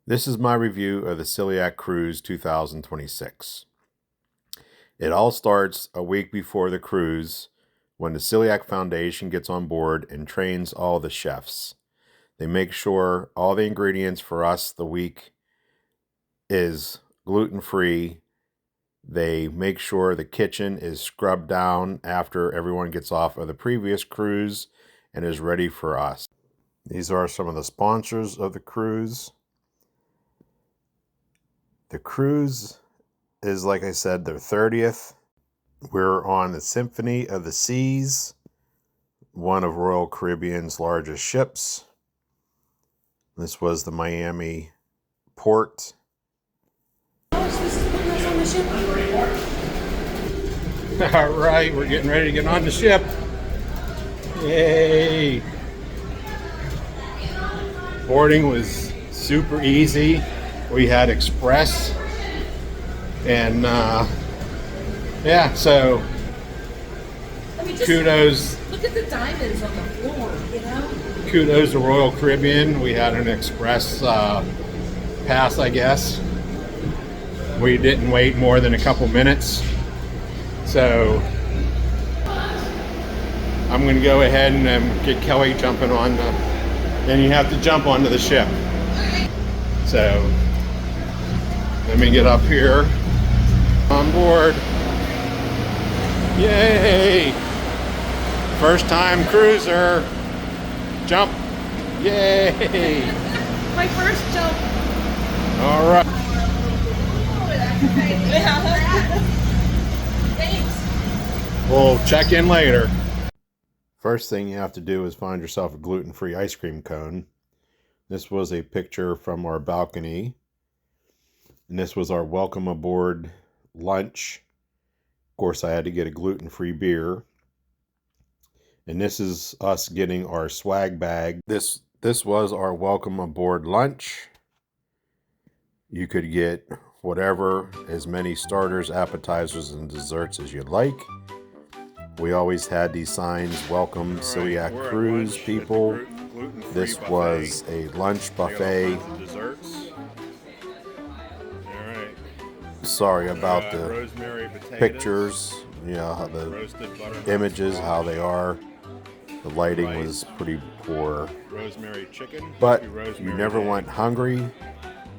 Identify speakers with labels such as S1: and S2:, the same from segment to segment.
S1: This is my review of the Celiac Cruise 2026. It all starts a week before the cruise when the Celiac Foundation gets on board and trains all the chefs. They make sure all the ingredients for us the week is gluten-free. They make sure the kitchen is scrubbed down after everyone gets off of the previous cruise and is ready for us. These are some of the sponsors of the cruise. The cruise is, like I said, their 30th. We're on the Symphony of the Seas, one of Royal Caribbean's largest ships. This was the Miami port.
S2: All right, we're getting ready to get on the ship. Yay! Boarding was super easy. We had express, and yeah, so kudos.
S3: Look at the diamonds on the floor, you know?
S2: Kudos to Royal Caribbean. We had an express pass, I guess. We didn't wait more than a couple minutes. So I'm going to go ahead and get Kelly jumping on the, and you have to jump onto the ship. So let me get up here on board. Yay! First time cruiser. Jump. Yay!
S3: My first jump.
S2: All right.
S3: Thanks.
S2: We'll check in later.
S1: First thing you have to do is find yourself a gluten-free ice cream cone. This was a picture from our balcony. And this was our welcome aboard lunch. Of course, I had to get a gluten-free beer. And this is us getting our swag bag. This was our welcome aboard lunch. You could get whatever, as many starters, appetizers, and desserts as you'd like. We always had these signs, welcome Celiac Cruise people. This was a lunch buffet. Sorry about the pictures, the images, how they are. The lighting was pretty poor.
S2: Rosemary chicken.
S1: But you never went hungry.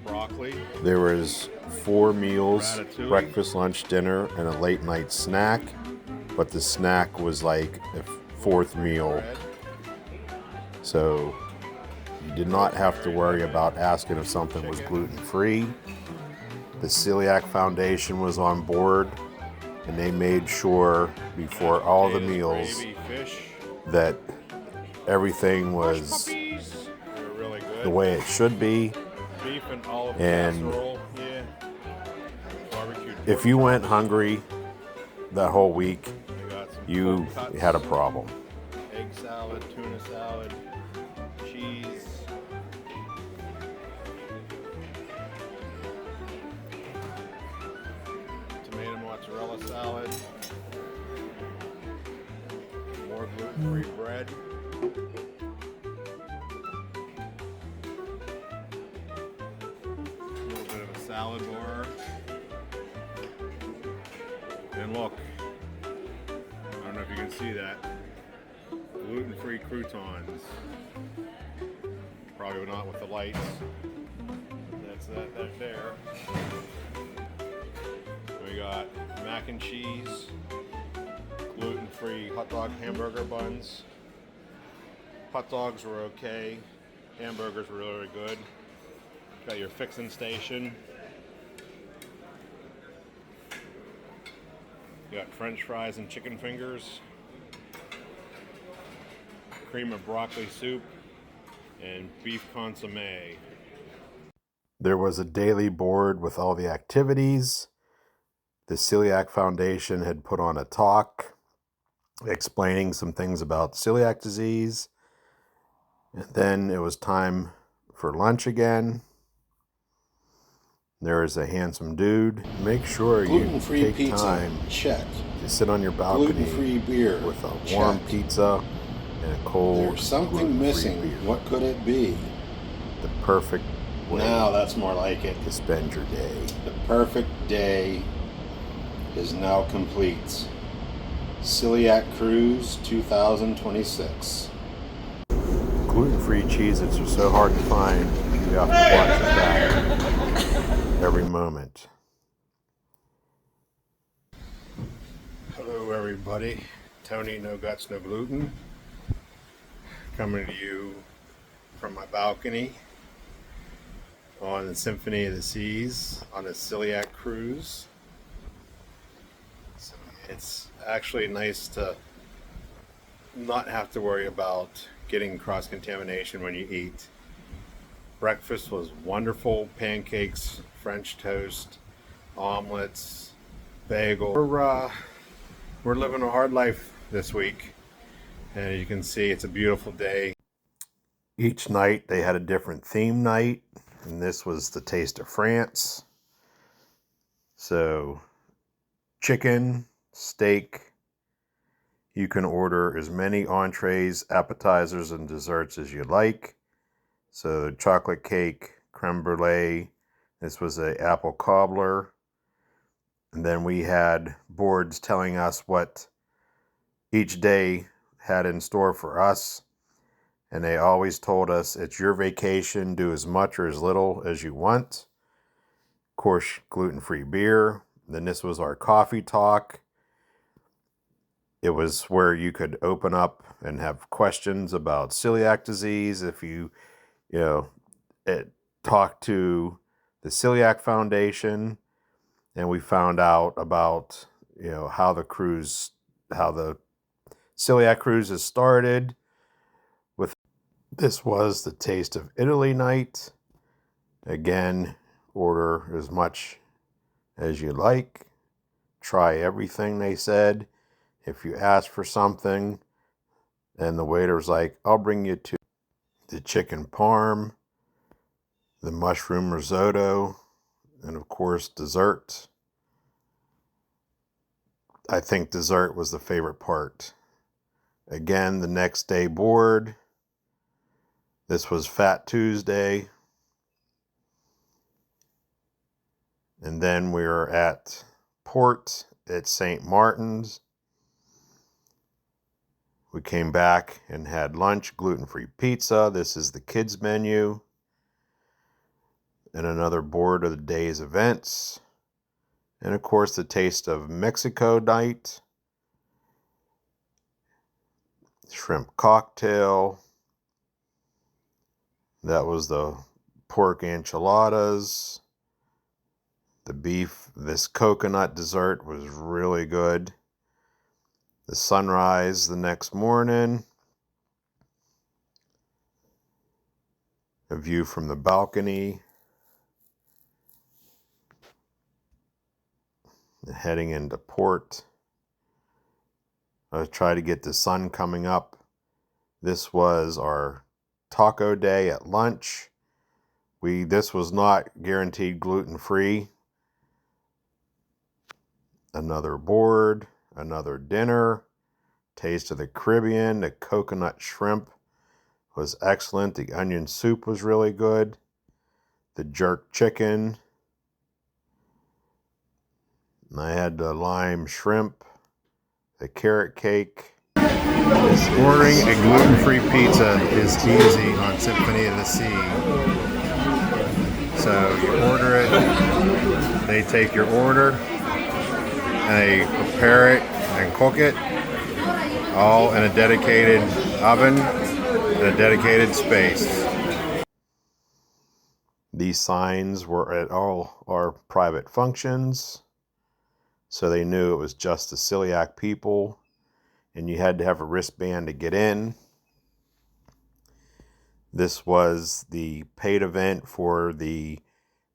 S2: Broccoli.
S1: There was 4 meals, breakfast, lunch, dinner, and a late night snack. But the snack was like a 4th meal. So you did not have to worry about asking if something was gluten-free. The Celiac Foundation was on board, and they made sure before all the meals that everything was the way it should be. And if you went hungry that whole week, you had a problem.
S2: Egg salad, tuna salad, cheese. Tomato mozzarella salad. More gluten-free bread. A little bit of a salad bar. And look, I don't know if you can see that. Gluten-free croutons. Probably not with the lights. That's that there. We got mac and cheese, gluten-free hot dog hamburger buns. Hot dogs were okay. Hamburgers were really good. Got your fixing station. You got French fries and chicken fingers, cream of broccoli soup, and beef consomme.
S1: There was a daily board with all the activities. The Celiac Foundation had put on a talk explaining some things about celiac disease. And then it was time for lunch again. There is a handsome dude. Make sure you take
S4: pizza,
S1: time
S4: check.
S1: to sit on your balcony
S4: Gluten-free beer,
S1: with a warm
S4: check.
S1: pizza and a cold
S4: There's something
S1: gluten-free
S4: missing.
S1: beer.
S4: What could it be?
S1: The perfect
S2: Now that's more like it.
S1: to spend your day.
S2: The perfect day is now complete. Celiac Cruise 2026.
S1: Gluten-free Cheez-Its are so hard to find. You have to watch your back every moment.
S2: Hello everybody. Tony No Guts No Gluten. Coming to you from my balcony on the Symphony of the Seas on a Celiac Cruise. So it's actually nice to not have to worry about getting cross-contamination when you eat. Breakfast was wonderful. Pancakes, French toast, omelets, bagel. We're living a hard life this week. And you can see it's a beautiful day.
S1: Each night they had a different theme night, and this was the Taste of France. So chicken, steak. You can order as many entrees, appetizers, and desserts as you like. So chocolate cake, creme brulee. This was a apple cobbler. And then we had boards telling us what each day had in store for us. And they always told us, it's your vacation, do as much or as little as you want. Of course, gluten-free beer. Then this was our coffee talk. It was where you could open up and have questions about celiac disease. If you talk to the Celiac Foundation, and we found out about, how the Celiac Cruise has started. This was the Taste of Italy night. Again, order as much as you like. Try everything, they said. If you ask for something and the waiter's like, I'll bring you to the chicken parm, the mushroom risotto, and of course dessert. I think dessert was the favorite part. Again, the next day board. This was Fat Tuesday. And then we were at Port at St. Martin's. We came back and had lunch, gluten-free pizza. This is the kids menu. And another board of the day's events. And of course, the Taste of Mexico night. Shrimp cocktail. That was the pork enchiladas. The beef, this coconut dessert was really good. The sunrise the next morning. A view from the balcony. Heading into port. I tried to get the sun coming up. This was our taco day at lunch. This was not guaranteed gluten-free. Another board, another dinner. Taste of the Caribbean. The coconut shrimp was excellent. The onion soup was really good. The jerk chicken. And I had the lime shrimp, the carrot cake. Ordering a gluten-free pizza is easy on Symphony of the Sea. So you order it, they take your order, and they prepare it and cook it, all in a dedicated oven, in a dedicated space. These signs were at all our private functions, so they knew it was just the celiac people. And you had to have a wristband to get in. This was the paid event for the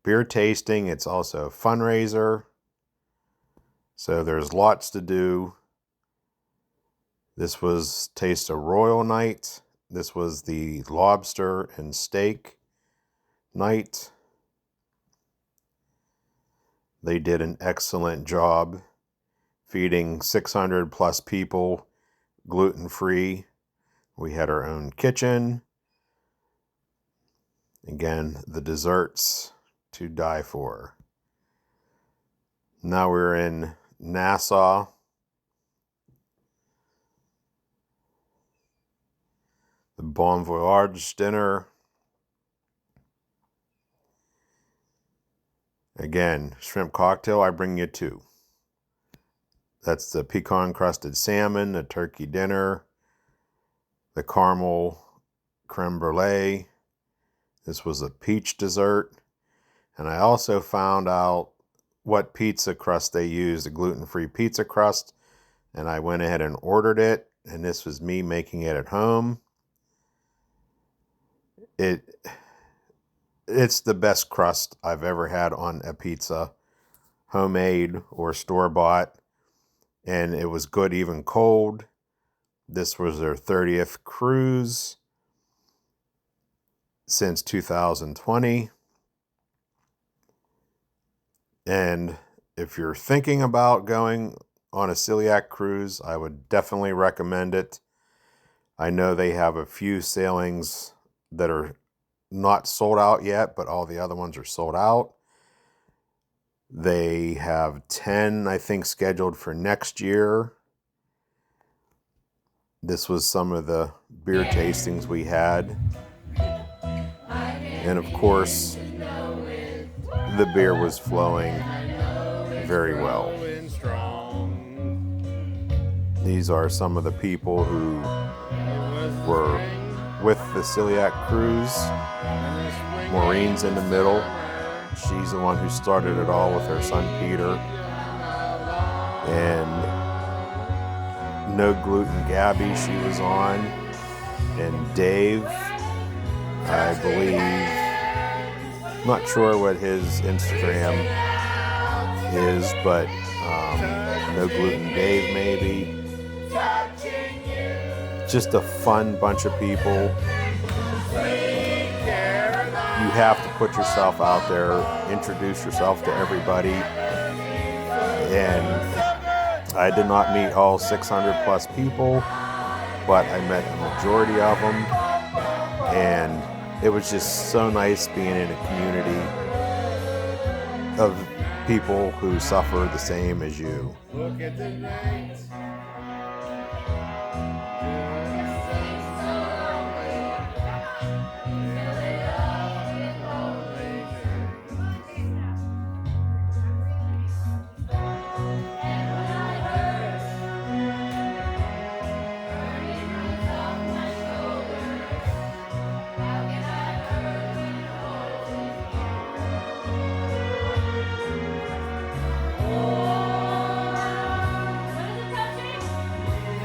S1: beer tasting. It's also a fundraiser. So there's lots to do. This was Taste of Royal night. This was the lobster and steak night. They did an excellent job feeding 600 plus people gluten-free. We had our own kitchen. Again, the desserts to die for. Now we're in Nassau. The Bon Voyage dinner. Again, shrimp cocktail, I bring you two. That's the pecan crusted salmon, the turkey dinner, the caramel creme brulee. This was a peach dessert. And I also found out what pizza crust they used, a gluten-free pizza crust. And I went ahead and ordered it. And this was me making it at home. It's the best crust I've ever had on a pizza, homemade or store-bought, and it was good even cold. This was their 30th cruise since 2020. And if you're thinking about going on a Celiac cruise, I would definitely recommend it. I know they have a few sailings that are not sold out yet, but all the other ones are sold out. They have 10, I think, scheduled for next year. This was some of the beer tastings we had. And of course, the beer was flowing very well. These are some of the people who were with the Celiac cruise. Maureen's in the middle. She's the one who started it all with her son Peter. And No Gluten Gabby, she was on. And Dave, I believe, not sure what his Instagram is, but No Gluten Dave maybe. Just a fun bunch of people. You have to put yourself out there, introduce yourself to everybody. And I did not meet all 600 plus people, but I met a majority of them. And it was just so nice being in a community of people who suffer the same as you.
S2: Look at the night.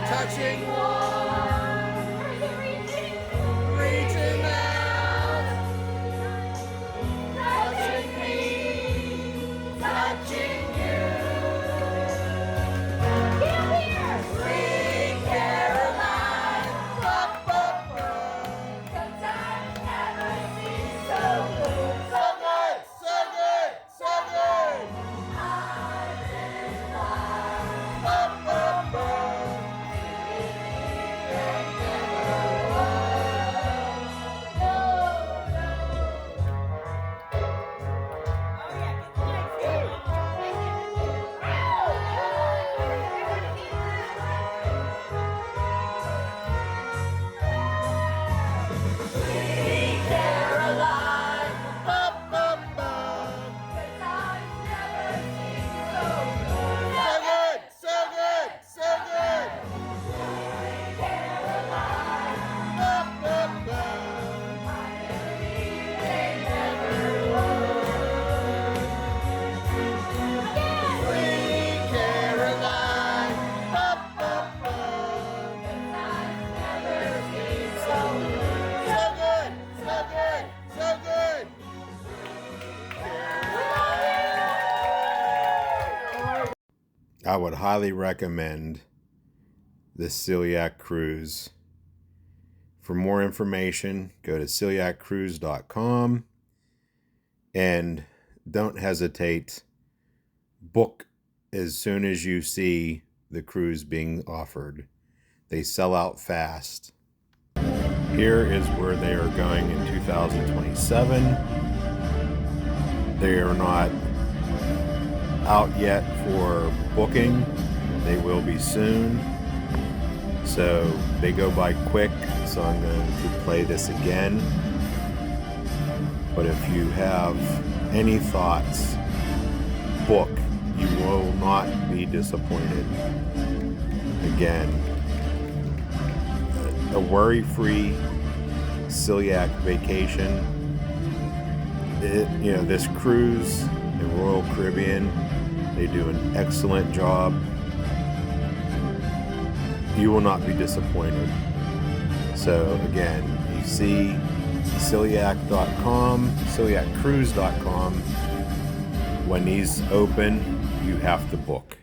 S2: Touching, reaching out, touching me, touching you. Get here, Free Caroline, up, up, up. Sometimes never seems so good, so good, so good, so good. I'm in love, up, up, up.
S1: I would highly recommend the Celiac cruise. For more information, go to celiaccruise.com and don't hesitate. Book as soon as you see the cruise being offered. They sell out fast. Here is where they are going in 2027. They are not out yet for booking. They will be soon. So they go by quick, so I'm going to play this again. But if you have any thoughts, book. You will not be disappointed. Again, a worry-free celiac vacation. This cruise in Royal Caribbean, they do an excellent job. You will not be disappointed. So again, you see celiac.com, celiaccruise.com. When these open, you have to book.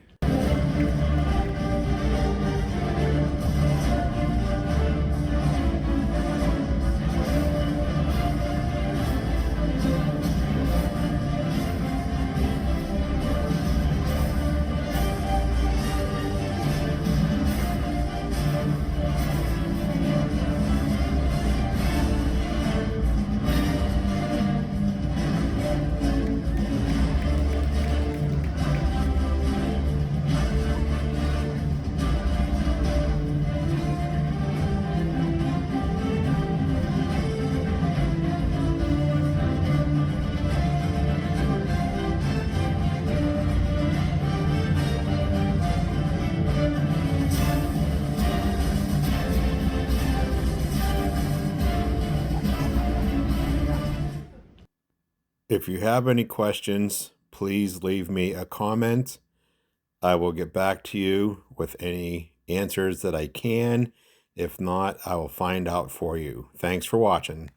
S1: If you have any questions, please leave me a comment. I will get back to you with any answers that I can. If not, I will find out for you. Thanks for watching.